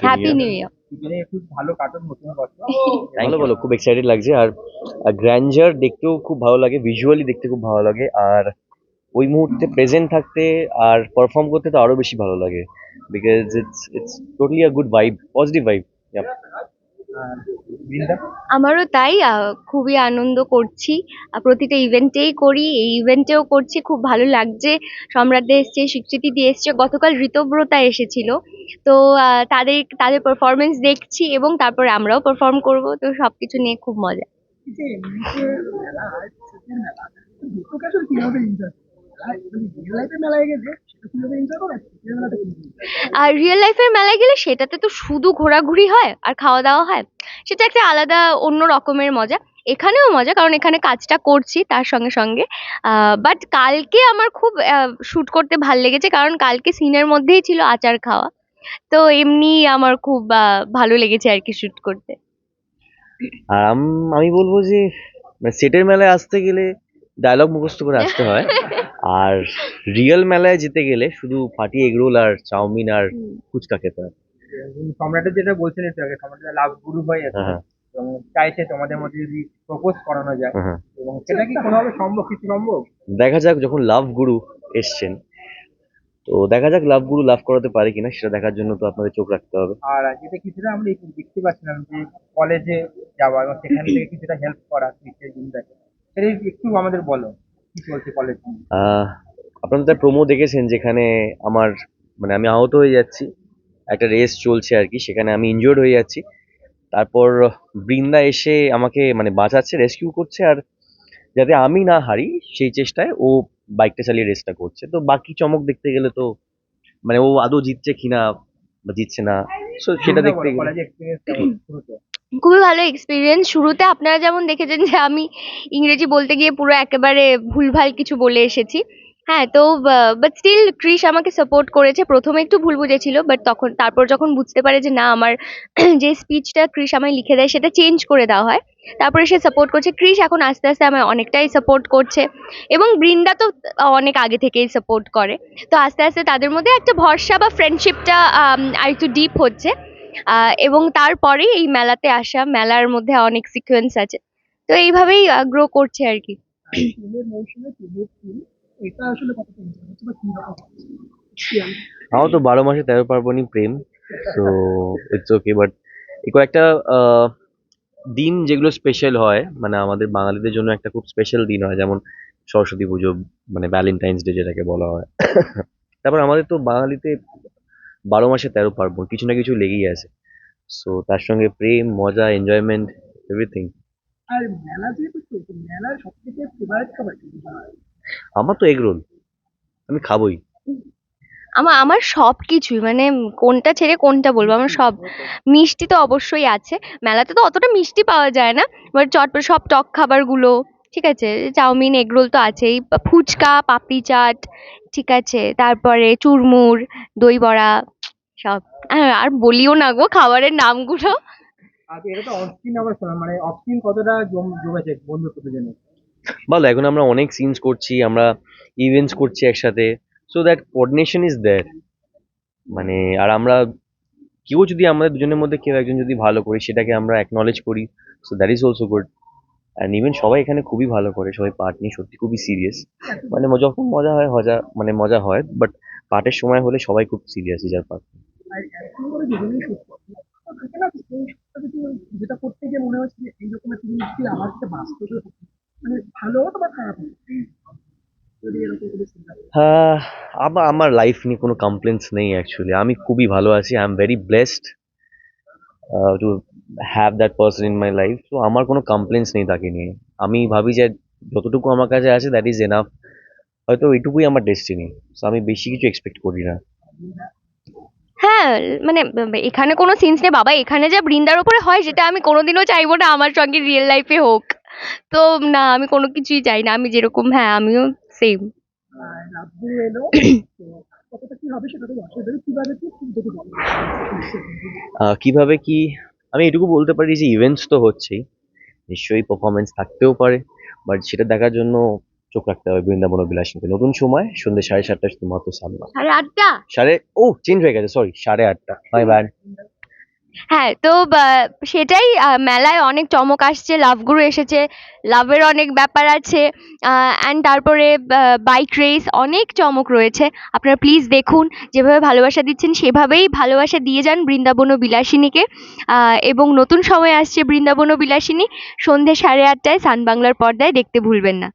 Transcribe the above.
Happy new year. খুব ভালো cartoon নতুন বছর। ভালো বলো, খুব এক্সাইটেড লাগছে। আর গ্র্যান্ডার দেখতেও খুব ভালো লাগে, ভিজুয়ালি দেখতে খুব ভালো লাগে, আর ওই মুহূর্তে প্রেজেন্ট থাকতে আর পারফর্ম করতে তো আরো বেশি ভালো লাগে, because it's totally a good vibe, positive vibe. Brinda, আমারও তাই, খুবই আনন্দ করছি। প্রতিটা ইভেন্টেই করি, এই ইভেন্টেও করছি, খুব ভালো লাগছে। সম্রাটদা এসছে, স্বীকৃতি দিয়ে এসছে, গতকাল ঋতব্রতা এসেছিল। তো তাদের তাদের পারফরমেন্স দেখছি এবং তারপরে আমরাও পারফর্ম করব, তো সবকিছু নিয়ে খুব মজা। এই যে এমনিতে মেলা হয়, ছুটির মেলা, দুটোকে আসলে কিভাবে এনজয় করে? রিয়েল লাইফে মেলায় গেলে সেটা কিভাবে এনজয় করে, ছুটির মেলাটা কিভাবে enjoy করে? আর রিয়েল লাইফের মেলায় গেলে সেটাতে তো শুধু ঘোরাঘুরি হয় আর খাওয়া দাওয়া হয়, সেটা একটা আলাদা অন্য রকমের মজা। এখানেও মজা, কারণ এখানে কাজটা করছি তার সঙ্গে সঙ্গে। বাট কালকে আমার খুব শুট করতে ভাল লেগেছে, কারণ কালকে সিনের মধ্যেই ছিল আচার খাওয়া। তো এমনি আমার খুব ভালো লেগেছে আর কি শুট করতে। আর আমি বলবো যে সেটের মেলায় আসতে গেলে ডায়লগ মুখস্থ করে আসতে হয়, আর রিয়েল মেলায় যেতে গেলে শুধু ফাটি এগরোল আর চাউমিন আর ফুচকা খেতে হয়। সম্রাটের যেটা বলছেন একটু আগে, সম্রাটের লাভ গুরু হয়ে আছে হ্যাঁ, এবং চাইছে তোমাদের মধ্যে যদি প্রপোজ করানো যায়, হ্যাঁ, হ্যাঁ। এবং সেটা কি কোনোভাবে সম্ভব, কিছু সম্ভব? দেখা যাক, যখন লাভ গুরু এসছেন, তো দেখা যাক লাভ গুরু লাভ করাতে পারে কিনা, সেটা দেখার জন্য তো আপনাদের চোখ রাখতে হবে। আর যেটা কিছুটা আমরা একটু দেখতে পাচ্ছিলাম যে কলেজে যাওয়া এবং সেখান থেকে কিছুটা হেল্প করা ক্রিকেট দিনটাকে, সেটা একটু আমাদের বলো কি চলছে কলেজ। আহ আপনারা তো প্রোমো দেখেছেন, যেখানে আমার মানে আমি আহত হয়ে যাচ্ছি, একটা রেস চলছে আর কি, সেখানে আমি ইনজোর্ড হয়ে যাচ্ছি। তারপর বৃন্দা এসে আমাকে মানে বাঁচাচ্ছে, রেস্কিউ করছে, আর যাতে আমি না হারি সেই চেষ্টায় ও বাইকটা চালিয়ে রেসটা করছে। তো বাকি চমক দেখতে গেলে তো মানে ও আদৌ জিতছে কিনা বা জিতছে না, সো সেটা দেখতে গেলে কলেজ এক্সপিরিয়েন্স শুরুতে। খুবই ভালো এক্সপিরিয়েন্স। শুরুতে আপনারা যেমন দেখেছেন যে আমি ইংরেজি বলতে গিয়ে পুরো একেবারে ভুলভাল কিছু বলে এসেছি। হ্যাঁ, তো বাট স্টিল ক্রিস আমাকে সাপোর্ট করেছে। প্রথমে একটু ভুল বুঝেছিল, বাট তারপর যখন বুঝতে পারে যে না, আমার যে স্পিচটা ক্রিস আমায় লিখে দেয় সেটা চেঞ্জ করে দেওয়া হয়, তারপরে সে সাপোর্ট করছে। ক্রিস এখন আস্তে আস্তে আমায় অনেকটাই সাপোর্ট করছে, এবং বৃন্দা তো অনেক আগে থেকেই সাপোর্ট করে। তো আস্তে আস্তে তাদের মধ্যে একটা ভরসা বা ফ্রেন্ডশিপটা আর একটু ডিপ হচ্ছে। এবং তারপরে এই মেলাতে আসা, মেলার মধ্যে অনেক সিকোয়েন্স আছে, তো এইভাবেই গ্রো করছে আর কি। প্রেমের মৌসুমে প্রেমের ফুল, এটা আসলে কতটা এনজয় হচ্ছে বা কি রকম হচ্ছে? আমার তো 12 মাসে 13 পার্বণই প্রেম, তো ইটস ওকে। বাট এই কয়েকটা আহ, দিন যেগুলো স্পেশাল হয়, মানে আমাদের বাঙালিদের জন্য একটা খুব স্পেশাল দিন হয়, যেমন সরস্বতী পুজো, মানে ভ্যালেন্টাইন্স ডে যেটাকে বলা হয়। তারপর আমাদের তো বাঙালিতে 12 মাসে 13 পার্বণ, কিছু না কিছু লেগেই আছে। সো তার সঙ্গে প্রেম, মজা, এনজয়মেন্ট, এভরিথিং। আর মেলা যেহেতু চলছে, মেলার সব থেকে ফেভারিট খাবার কি? আমার তো এগ রোল, আমি খাবোই। আমার আমার সবকিছুই, মানে কোনটা ছেড়ে কোনটা বলবো, আমার সব। মিষ্টি তো অবশ্যই আছে, মেলাতে তো অতটা মিষ্টি পাওয়া যায় না, বাট চটপট সব টক খাবারগুলো ঠিক আছে। চাউমিন, এগরোল তো আছেই, ফুচকা, পাপড়ি চাট, ঠিক আছে, তারপরে চুরমুর, দই বড়া, সব। আর বলিও না গো খাবারের নামগুলো। আর এটা তো অফ স্ক্রিন, আবার মানে অফ স্ক্রিন কতটা জমেছে বন্ধুত্বের জন্য? ভালো, এখন আমরা অনেক সিনস করছি, আমরা ইভেন্টস করছি একসাথে, so that coordination is there. মানে আর আমরা কেউ যদি আমাদের দুজনের মধ্যে কেউ একজন যদি ভালো করি, সেটাকে আমরা অ্যাকনলেজ করি, so that is also good. And even সবাই এখানে খুবই ভালো করে, সবাই পার্ট নিয়ে সত্যি খুবই সিরিয়াস। মানে যখন মজা হয় মজা হয়, বাট পার্টের সময় হলে সবাই খুব সিরিয়াস যার পার্ট। আর এরকম করে যেগুলোই শুট করছে, থাকে না যে এই শুটটা যদি যেটা করতে গিয়ে মনে হচ্ছে যে এই রকমের জিনিস যদি আমার কাছে বাস্তবে হতো, মানে ভালো হতো বা খারাপ হতো, যদি এরকম কোনো চিন্তা করি। হ্যাঁ, আমার লাইফ নিয়ে কোনো কমপ্লেন্স নেই অ্যাকচুয়ালি, আমি খুবই ভালো আছি, I am very blessed to have that person in my life. তো আমার কোনো কমপ্লেন্স নেই তাকে নিয়ে। আমি ভাবি যে যতটুকু আমার কাছে আছে দ্যাট ইজ এনাফ, হয়তো এইটুকুই আমার ডেস্টিনি। তো আমি বেশি কিছু এক্সপেক্ট করি না। হ্যাঁ, মানে এখানে কোনো সিনস নেই বাবা, এখানে যা বৃন্দার ওপরে হয় সেটা আমি কোনোদিনও চাইবো না আমার সঙ্গে রিয়েল লাইফে হোক। তো না, আমি কোনো কিছুই চাই না, আমি যেরকম, হ্যাঁ আমিও সেম। লাভগুলো এলো, তো কতটা কি হবে সেটা তো অসুবিধা কিভাবে কি যদি বলো। কিভাবে কি, আমি এটুকু বলতে পারি যে ইভেন্টস তো হচ্ছেই, নিশ্চয়ই পারফরমেন্স থাকতেও পারে, বাট সেটা দেখার জন্য চোখ রাখতে হবে বৃন্দাবন ও বিলাসিনীতে। নতুন সময় সন্ধ্যে 7:30 শুধুমাত্র সানবাংলা। 8:30? চেঞ্জ হয়ে গেছে, সরি 8:30, মাই ব্যাড। হ্যাঁ, তো সেটাই মেলায় অনেক চমক আসছে, লাভগুরু এসেছে, লাভের অনেক ব্যাপার আছে, অ্যান্ড তারপরে বাইক রেস, অনেক চমক রয়েছে। আপনারা প্লিজ দেখুন, যেভাবে ভালোবাসা দিচ্ছেন সেভাবেই ভালোবাসা দিয়ে যান বৃন্দাবন ও বিলাসিনীকে। এবং নতুন সময় আসছে বৃন্দাবন ও বিলাসিনী, সন্ধে 8:30টায় সান বাংলার পর্দায়, দেখতে ভুলবেন না।